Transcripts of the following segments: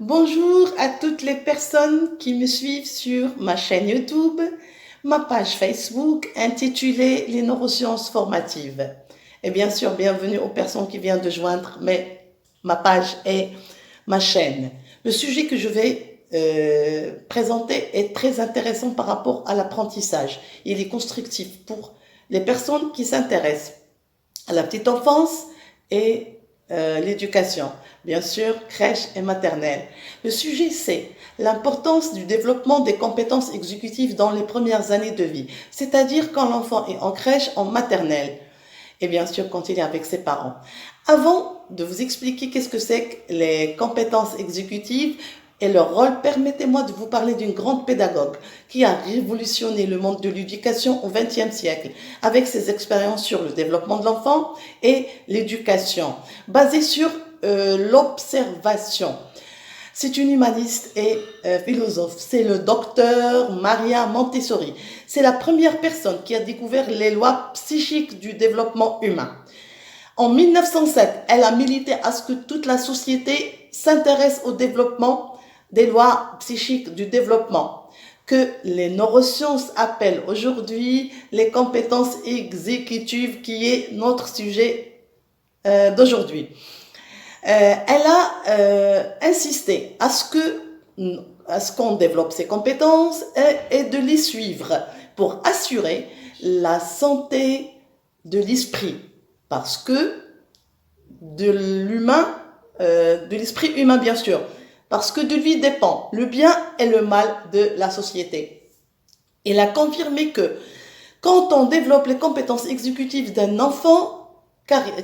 Bonjour à toutes les personnes qui me suivent sur ma chaîne YouTube, ma page Facebook intitulée Les neurosciences formatives. Et bien sûr, bienvenue aux personnes qui viennent de joindre ma page et ma chaîne. Le sujet que je vais présenter est très intéressant par rapport à l'apprentissage. Il est constructif pour les personnes qui s'intéressent à la petite enfance et l'éducation, bien sûr, crèche et maternelle. Le sujet, c'est l'importance du développement des compétences exécutives dans les premières années de vie, c'est-à-dire quand l'enfant est en crèche, en maternelle, et bien sûr quand il est avec ses parents. Avant de vous expliquer qu'est-ce que c'est que les compétences exécutives et leur rôle, permettez-moi de vous parler d'une grande pédagogue qui a révolutionné le monde de l'éducation au XXe siècle avec ses expériences sur le développement de l'enfant et l'éducation, basée sur l'observation. C'est une humaniste et philosophe. C'est le docteur Maria Montessori. C'est la première personne qui a découvert les lois psychiques du développement humain. En 1907, elle a milité à ce que toute la société s'intéresse au développement des lois psychiques du développement, que les neurosciences appellent aujourd'hui les compétences exécutives, qui est notre sujet d'aujourd'hui. Elle a insisté à ce qu'on développe ses compétences et de les suivre pour assurer la santé de l'esprit, parce que de l'humain, de l'esprit humain bien sûr, parce que de lui dépend le bien et le mal de la société. Il a confirmé que quand on développe les compétences exécutives d'un enfant,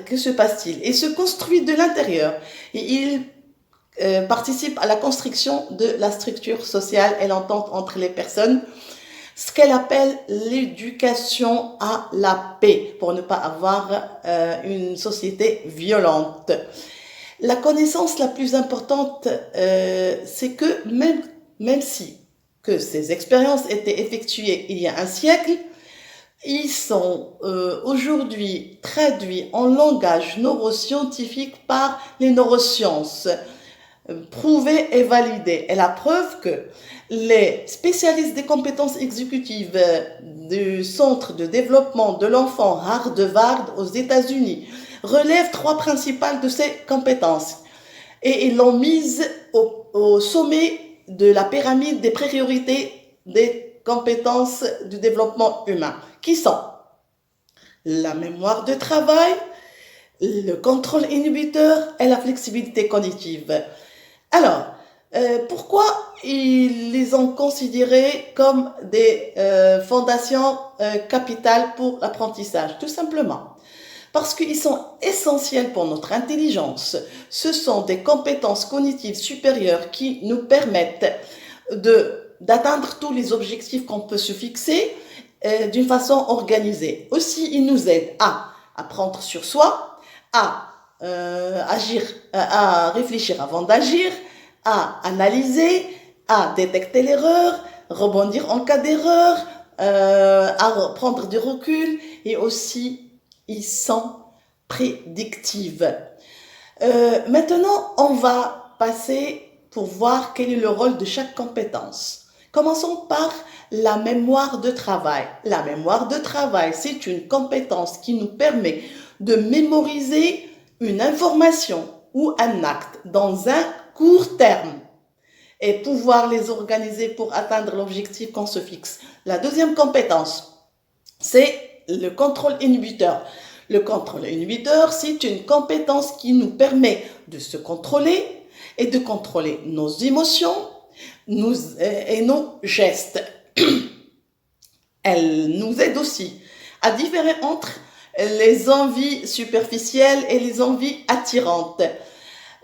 que se passe-t-il? Il se construit de l'intérieur et il participe à la construction de la structure sociale et l'entente entre les personnes, ce qu'elle appelle l'éducation à la paix, pour ne pas avoir une société violente. La connaissance la plus importante, c'est que même si que ces expériences étaient effectuées il y a un siècle, ils sont aujourd'hui traduits en langage neuroscientifique par les neurosciences, prouvées et validées. Et la preuve que les spécialistes des compétences exécutives du Centre de développement de l'enfant Harvard aux États-Unis relèvent trois principales de ces compétences. Et ils l'ont mise au sommet de la pyramide des priorités des compétences du développement humain, qui sont la mémoire de travail, le contrôle inhibiteur et la flexibilité cognitive. Alors, pourquoi ils les ont considérés comme des fondations capitales pour l'apprentissage? Tout simplement parce qu'ils sont essentiels pour notre intelligence. Ce sont des compétences cognitives supérieures qui nous permettent d'atteindre tous les objectifs qu'on peut se fixer d'une façon organisée. Aussi, ils nous aident à apprendre sur soi, à agir, à réfléchir avant d'agir, à analyser, à détecter l'erreur, rebondir en cas d'erreur, à prendre du recul, et aussi ils sont prédictifs. Maintenant, on va passer pour voir quel est le rôle de chaque compétence. Commençons par la mémoire de travail. La mémoire de travail, c'est une compétence qui nous permet de mémoriser une information ou un acte dans un court terme et pouvoir les organiser pour atteindre l'objectif qu'on se fixe. La deuxième compétence, c'est le contrôle inhibiteur. Le contrôle inhibiteur, c'est une compétence qui nous permet de se contrôler et de contrôler nos émotions et nos gestes. Elle nous aide aussi à différer entre les envies superficielles et les envies attirantes.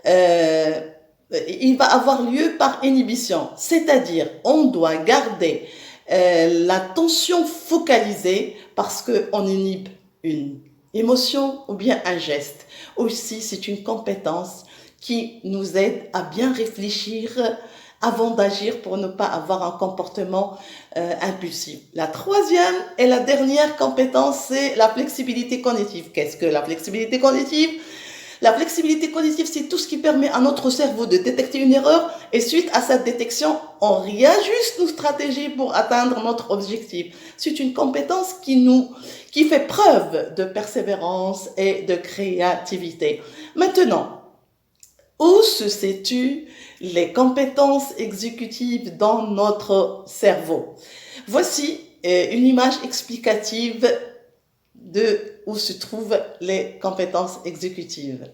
Il va avoir lieu par inhibition, c'est-à-dire on doit garder l'attention focalisée parce qu'on inhibe une émotion ou bien un geste. Aussi, c'est une compétence qui nous aide à bien réfléchir avant d'agir pour ne pas avoir un comportement impulsif. La troisième et la dernière compétence, c'est la flexibilité cognitive. Qu'est-ce que la flexibilité cognitive? La flexibilité cognitive, c'est tout ce qui permet à notre cerveau de détecter une erreur et suite à cette détection, on réajuste nos stratégies pour atteindre notre objectif. C'est une compétence qui fait preuve de persévérance et de créativité. Maintenant, où se situent les compétences exécutives dans notre cerveau? Voici une image explicative de où se trouvent les compétences exécutives.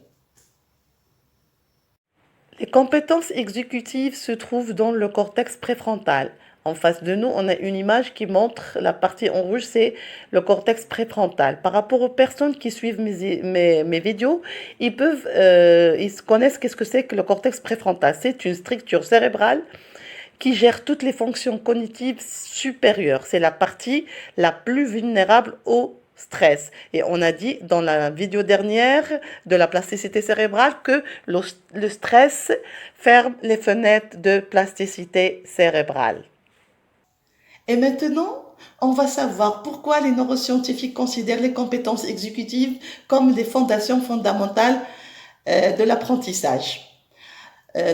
Les compétences exécutives se trouvent dans le cortex préfrontal. En face de nous, on a une image qui montre la partie en rouge, c'est le cortex préfrontal. Par rapport aux personnes qui suivent mes vidéos, ils connaissent qu'est-ce que c'est que le cortex préfrontal. C'est une structure cérébrale qui gère toutes les fonctions cognitives supérieures. C'est la partie la plus vulnérable au stress. Et on a dit dans la vidéo dernière de la plasticité cérébrale que le stress ferme les fenêtres de plasticité cérébrale. Et maintenant, on va savoir pourquoi les neuroscientifiques considèrent les compétences exécutives comme des fondations fondamentales de l'apprentissage.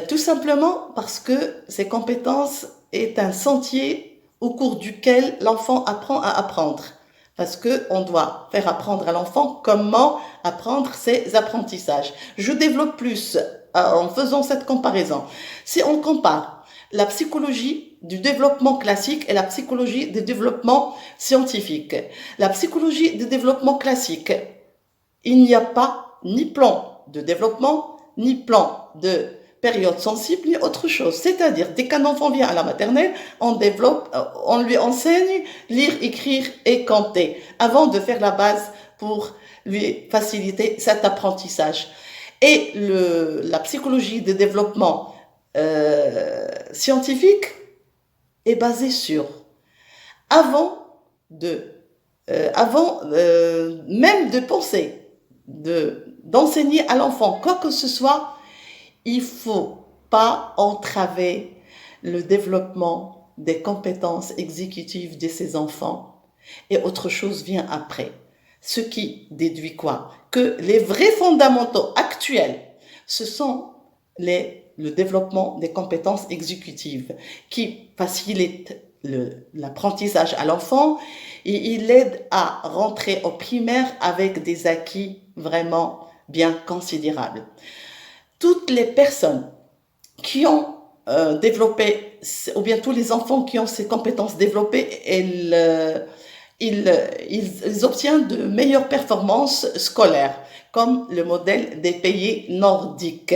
Tout simplement parce que ces compétences est un sentier au cours duquel l'enfant apprend à apprendre. Parce qu'on doit faire apprendre à l'enfant comment apprendre ses apprentissages. Je développe plus en faisant cette comparaison. Si on compare la psychologie du développement classique et la psychologie du développement scientifique. La psychologie du développement classique, il n'y a pas ni plan de développement, ni plan de période sensible, ni autre chose. C'est-à-dire, dès qu'un enfant vient à la maternelle, on lui enseigne lire, écrire et compter avant de faire la base pour lui faciliter cet apprentissage. Et la psychologie de développement scientifique est basée sur avant même de penser, d'enseigner à l'enfant quoi que ce soit, il ne faut pas entraver le développement des compétences exécutives de ses enfants. Et autre chose vient après. Ce qui déduit quoi? Que les vrais fondamentaux actuels, ce sont le développement des compétences exécutives qui facilitent l'apprentissage à l'enfant et il l'aide à rentrer au primaire avec des acquis vraiment bien considérables. Toutes les personnes qui ont développé, ou bien tous les enfants qui ont ces compétences développées, ils obtiennent de meilleures performances scolaires, comme le modèle des pays nordiques.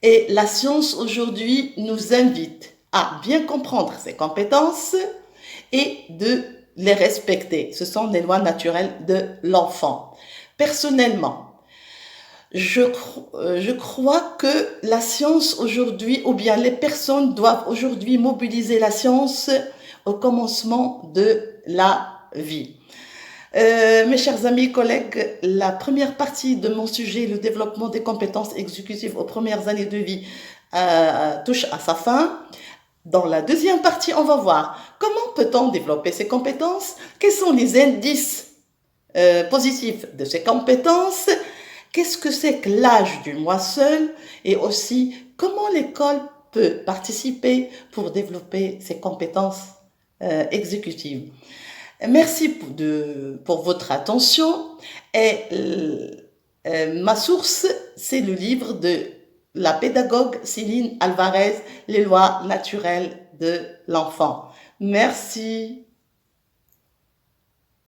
Et la science aujourd'hui nous invite à bien comprendre ces compétences et de les respecter. Ce sont des lois naturelles de l'enfant. Personnellement, je crois que la science aujourd'hui, ou bien les personnes doivent aujourd'hui mobiliser la science au commencement de la vie. Mes chers amis, collègues, la première partie de mon sujet, le développement des compétences exécutives aux premières années de vie, touche à sa fin. Dans la deuxième partie, on va voir comment peut-on développer ces compétences, quels sont les indices positifs de ces compétences, qu'est-ce que c'est que l'âge du moi seul et aussi comment l'école peut participer pour développer ces compétences exécutives. Merci pour votre attention et ma source, c'est le livre de la pédagogue Céline Alvarez, Les lois naturelles de l'enfant. Merci.